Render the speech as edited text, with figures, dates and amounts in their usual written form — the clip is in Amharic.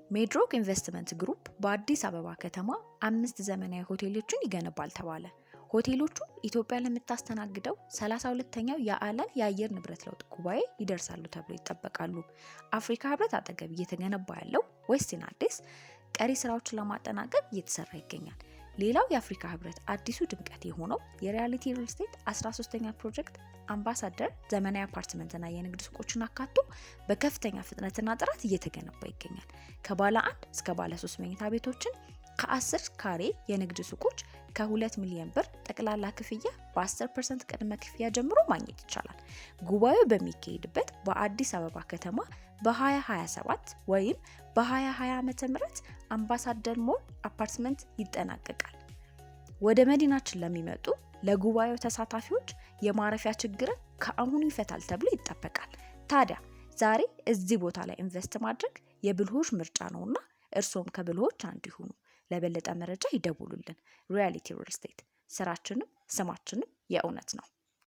ሜድሮክ ኢንቨስትመንት ግሩፕ በአዲስ አበባ ከተማ 5 ዘመናዊ ሆቴሎችን ይገነባል ተባለ። ሆቴሎቹ ኢትዮጵያ ለምታስተናግደው 32ኛው የዓለም የአየር ንብረት ለውጥ ጉባኤ ይደርሳሉ ተብሎ ይጠበቃሉ። አፍሪካ ህብረት አጠገብ እየተገነባ ያለው ዌስቲን አዲስ ቀሪ ስራዎችን ለማጠናቀቅ እየተሰራ ይገኛል። ሌላው የአፍሪካ ህብረት አዲሱ ድምቀት የሆነው የሪያሊቲ ሪል ስቴት 13ኛ ፕሮጀክት አምባሳደር ዘመናዊ አፓርትመንትና የንግድ ሱቆችን አካቶ በከፍተኛ ፍጥነትና ጥራት እየተገነባ ይገኛል። ከባለ 1 እስከ ባለ 3 መኝታ ቤቶችን ከ10 ካሬ የንግድ ሱቆች ከ2 ሚሊዮን ብር ጠቅላላ ክፍያ በ10% ቅድመ ክፍያ ጀምሮ ማግኘት ይቻላል። ጉባኤው በሚካሄድበት በአዲስ አበባ ከተማ በ2027 ወይም በ2020 ዓ.ም አምባሳደር ሞል አፓርትመንት ይጠናቀቃል። ወደ መዲናችን ለሚመጡ ለጉባኤው ተሳታፊዎች የማረፊያ ችግርን ከአሁኑ ይፈታል ተብሎ ይጠበቃል። ታዲያ ዛሬ እዚህ ቦታ ላይ ኢንቨስት ማድረግ የብልሆች ምርጫ ነውና እርሶም ከብልሆች አንዱ ይሁኑ። ለበለጠ መረጃ ይደውሉልን። ሪያሊቲ ሪል ስቴት፣ ስራችንም ስማችንም የእውነት ነው።